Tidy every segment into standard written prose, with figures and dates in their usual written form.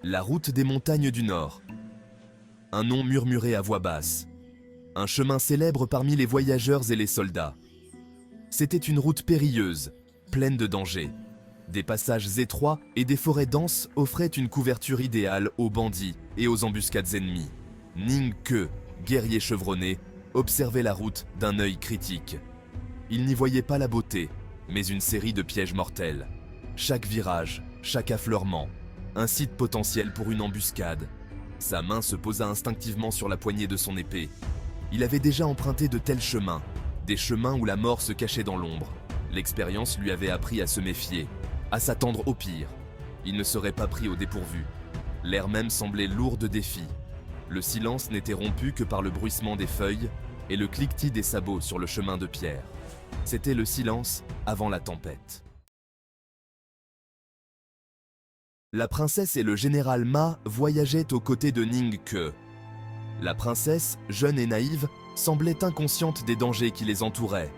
La route des montagnes du Nord. Un nom murmuré à voix basse. Un chemin célèbre parmi les voyageurs et les soldats. C'était une route périlleuse, pleine de dangers. Des passages étroits et des forêts denses offraient une couverture idéale aux bandits et aux embuscades ennemies. Ning Ke, guerrier chevronné, observait la route d'un œil critique. Il n'y voyait pas la beauté, mais une série de pièges mortels. Chaque virage, chaque affleurement, un site potentiel pour une embuscade. Sa main se posa instinctivement sur la poignée de son épée. Il avait déjà emprunté de tels chemins, des chemins où la mort se cachait dans l'ombre. L'expérience lui avait appris à se méfier, à s'attendre au pire. Il ne serait pas pris au dépourvu. L'air même semblait lourd de défis. Le silence n'était rompu que par le bruissement des feuilles et le cliquetis des sabots sur le chemin de pierre. C'était le silence avant la tempête. La princesse et le général Ma voyageaient aux côtés de Ning Ke. La princesse, jeune et naïve, semblait inconsciente des dangers qui les entouraient.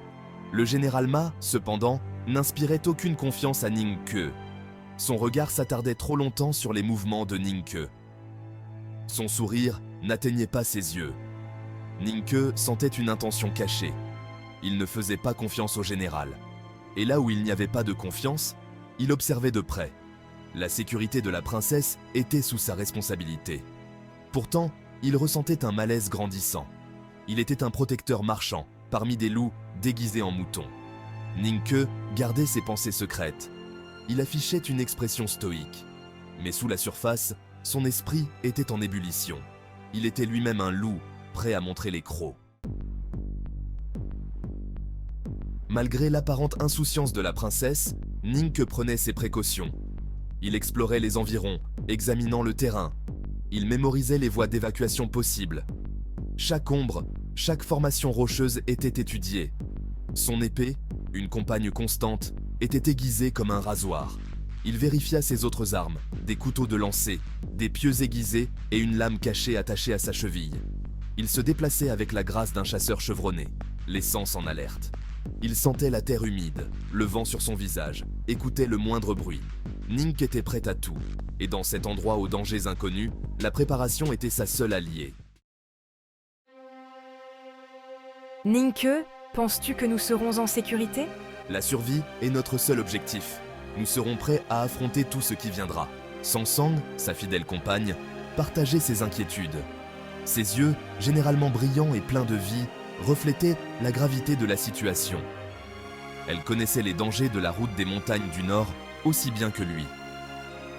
Le général Ma, cependant, n'inspirait aucune confiance à Ning Ke. Son regard s'attardait trop longtemps sur les mouvements de Ning Ke. Son sourire n'atteignait pas ses yeux. Ning Ke sentait une intention cachée. Il ne faisait pas confiance au général. Et là où il n'y avait pas de confiance, il observait de près. La sécurité de la princesse était sous sa responsabilité. Pourtant, il ressentait un malaise grandissant. Il était un protecteur marchand, parmi des loups déguisés en moutons. Ning Ke gardait ses pensées secrètes. Il affichait une expression stoïque. Mais sous la surface, son esprit était en ébullition. Il était lui-même un loup, prêt à montrer les crocs. Malgré l'apparente insouciance de la princesse, Ning Ke prenait ses précautions. Il explorait les environs, examinant le terrain. Il mémorisait les voies d'évacuation possibles. Chaque ombre, chaque formation rocheuse était étudiée. Son épée, une compagne constante, était aiguisée comme un rasoir. Il vérifia ses autres armes, des couteaux de lancer, des pieux aiguisés et une lame cachée attachée à sa cheville. Il se déplaçait avec la grâce d'un chasseur chevronné, les sens en alerte. Il sentait la terre humide, le vent sur son visage, écoutait le moindre bruit. Ning était prêt à tout, et dans cet endroit aux dangers inconnus, la préparation était sa seule alliée. Ning Ke, penses-tu que nous serons en sécurité? La survie est notre seul objectif. Nous serons prêts à affronter tout ce qui viendra. Sang Sang, sa fidèle compagne, partageait ses inquiétudes. Ses yeux, généralement brillants et pleins de vie, reflétaient la gravité de la situation. Elle connaissait les dangers de la route des montagnes du Nord aussi bien que lui.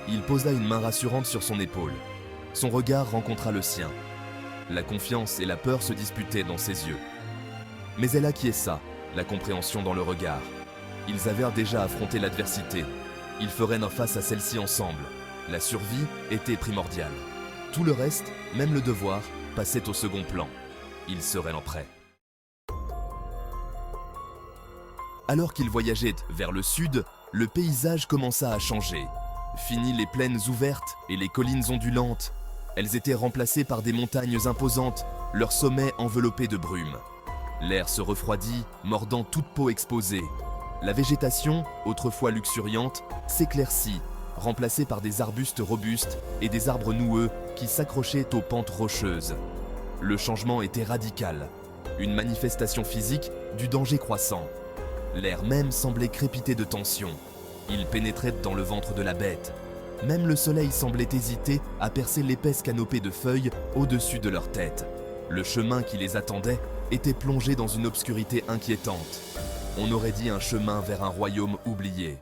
Il posa une main rassurante sur son épaule. Son regard rencontra le sien. La confiance et la peur se disputaient dans ses yeux. Mais elle acquiesça, la compréhension dans le regard. Ils avaient déjà affronté l'adversité. Ils feraient face à celle-ci ensemble. La survie était primordiale. Tout le reste, même le devoir, passait au second plan. Ils seraient en prêt. Alors qu'ils voyageaient vers le sud, le paysage commença à changer. Fini les plaines ouvertes et les collines ondulantes. Elles étaient remplacées par des montagnes imposantes, leurs sommets enveloppés de brume. L'air se refroidit, mordant toute peau exposée. La végétation, autrefois luxuriante, s'éclaircit, remplacée par des arbustes robustes et des arbres noueux qui s'accrochaient aux pentes rocheuses. Le changement était radical, une manifestation physique du danger croissant. L'air même semblait crépiter de tension. Il pénétrait dans le ventre de la bête. Même le soleil semblait hésiter à percer l'épaisse canopée de feuilles au-dessus de leur tête. Le chemin qui les attendait était plongé dans une obscurité inquiétante. On aurait dit un chemin vers un royaume oublié.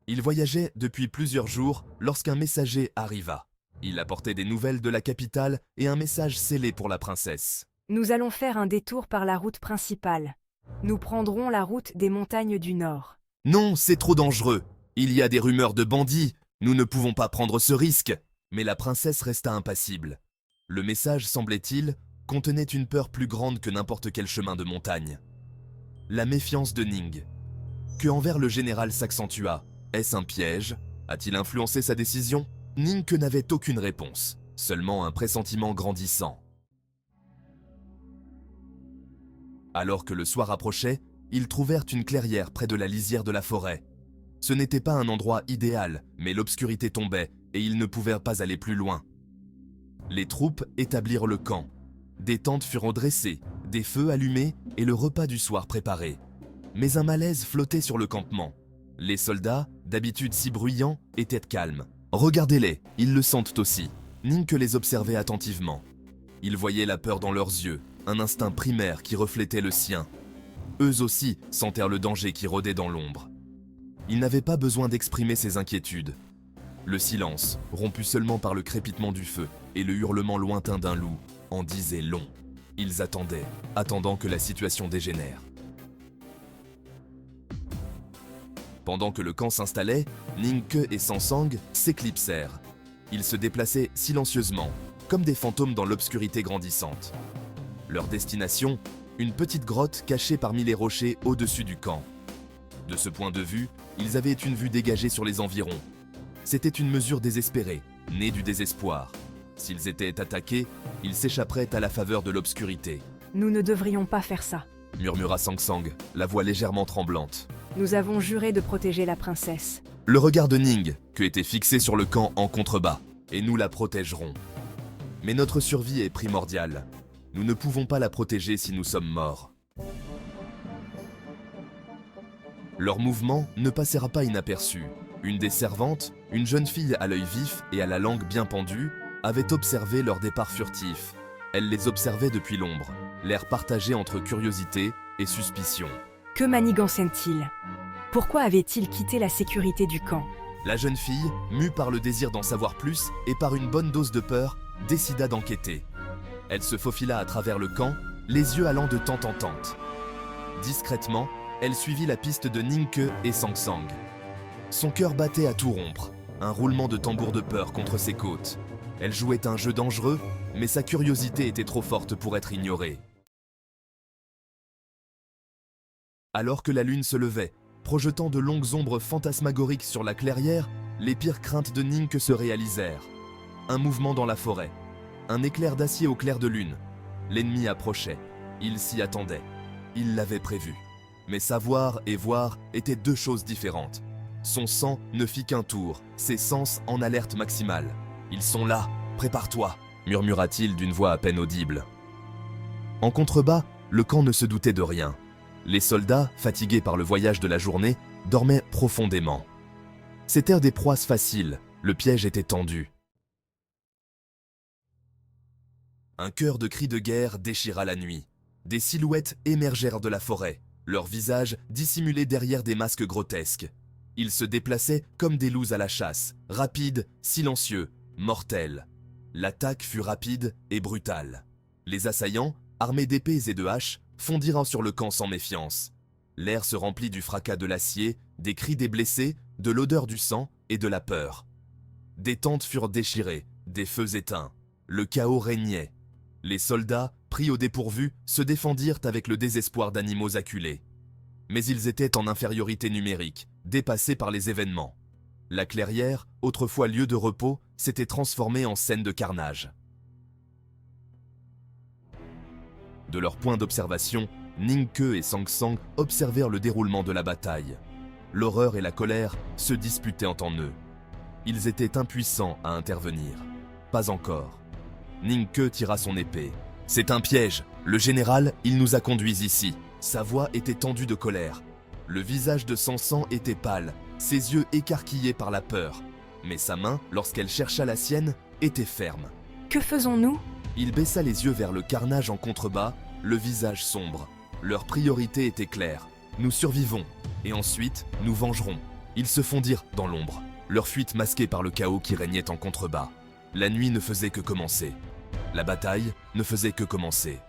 Ils voyageaient depuis plusieurs jours lorsqu'un messager arriva. Il apportait des nouvelles de la capitale et un message scellé pour la princesse. Nous allons faire un détour par la route principale. Nous prendrons la route des montagnes du Nord. Non, c'est trop dangereux. Il y a des rumeurs de bandits. Nous ne pouvons pas prendre ce risque. Mais la princesse resta impassible. Le message, semblait-il, contenait une peur plus grande que n'importe quel chemin de montagne. La méfiance de Ning. Que envers le général s'accentua. Est-ce un piège? A-t-il influencé sa décision? Ning Ke n'avait aucune réponse, seulement un pressentiment grandissant. Alors que le soir approchait, ils trouvèrent une clairière près de la lisière de la forêt. Ce n'était pas un endroit idéal, mais l'obscurité tombait et ils ne pouvaient pas aller plus loin. Les troupes établirent le camp. Des tentes furent dressées, des feux allumés et le repas du soir préparé. Mais un malaise flottait sur le campement. Les soldats, d'habitude si bruyants, étaient calmes. Regardez-les, ils le sentent aussi. Ninke les observait attentivement. Il voyait la peur dans leurs yeux, un instinct primaire qui reflétait le sien. Eux aussi sentèrent le danger qui rôdait dans l'ombre. Ils n'avaient pas besoin d'exprimer ses inquiétudes. Le silence, rompu seulement par le crépitement du feu et le hurlement lointain d'un loup, en disait long. Ils attendaient, attendant que la situation dégénère. Pendant que le camp s'installait, Ninke et Sansang s'éclipsèrent. Ils se déplaçaient silencieusement, comme des fantômes dans l'obscurité grandissante. Leur destination, une petite grotte cachée parmi les rochers au-dessus du camp. De ce point de vue, ils avaient une vue dégagée sur les environs. C'était une mesure désespérée, née du désespoir. S'ils étaient attaqués, ils s'échapperaient à la faveur de l'obscurité. Nous ne devrions pas faire ça. Murmura Sansang, la voix légèrement tremblante. Nous avons juré de protéger la princesse. Le regard de Ning, que était fixé sur le camp en contrebas, et nous la protégerons. Mais notre survie est primordiale. Nous ne pouvons pas la protéger si nous sommes morts. Leur mouvement ne passera pas inaperçu. Une des servantes, une jeune fille à l'œil vif et à la langue bien pendue, avait observé leur départ furtif. Elle les observait depuis l'ombre, l'air partagé entre curiosité et suspicion. Que manigancent-ils? Pourquoi avaient-ils quitté la sécurité du camp? La jeune fille, mue par le désir d'en savoir plus et par une bonne dose de peur, décida d'enquêter. Elle se faufila à travers le camp, les yeux allant de tente en tente. Discrètement, elle suivit la piste de Ninke et Sansang. Son cœur battait à tout rompre, un roulement de tambour de peur contre ses côtes. Elle jouait un jeu dangereux, mais sa curiosité était trop forte pour être ignorée. Alors que la lune se levait, projetant de longues ombres fantasmagoriques sur la clairière, les pires craintes de Ninke se réalisèrent. Un mouvement dans la forêt, un éclair d'acier au clair de lune. L'ennemi approchait, il s'y attendait, il l'avait prévu. Mais savoir et voir étaient deux choses différentes. Son sang ne fit qu'un tour, ses sens en alerte maximale. « Ils sont là, prépare-toi » murmura-t-il d'une voix à peine audible. En contrebas, le camp ne se doutait de rien. Les soldats, fatigués par le voyage de la journée, dormaient profondément. C'étaient des proies faciles, le piège était tendu. Un chœur de cris de guerre déchira la nuit. Des silhouettes émergèrent de la forêt, leurs visages dissimulés derrière des masques grotesques. Ils se déplaçaient comme des loups à la chasse, rapides, silencieux, mortels. L'attaque fut rapide et brutale. Les assaillants, armés d'épées et de haches, fondirent sur le camp sans méfiance. L'air se remplit du fracas de l'acier, des cris des blessés, de l'odeur du sang et de la peur. Des tentes furent déchirées, des feux éteints. Le chaos régnait. Les soldats, pris au dépourvu, se défendirent avec le désespoir d'animaux acculés. Mais ils étaient en infériorité numérique, dépassés par les événements. La clairière, autrefois lieu de repos, s'était transformée en scène de carnage. De leur point d'observation, Ninke et Sansang observèrent le déroulement de la bataille. L'horreur et la colère se disputaient en eux. Ils étaient impuissants à intervenir. Pas encore. Ninke tira son épée. « C'est un piège. Le général, il nous a conduits ici. » Sa voix était tendue de colère. Le visage de Sansang était pâle, ses yeux écarquillés par la peur. Mais sa main, lorsqu'elle chercha la sienne, était ferme. « Que faisons-nous » Il baissa les yeux vers le carnage en contrebas, le visage sombre. Leur priorité était claire. Nous survivons, et ensuite, nous vengerons. Ils se fondirent dans l'ombre, leur fuite masquée par le chaos qui régnait en contrebas. La nuit ne faisait que commencer. La bataille ne faisait que commencer.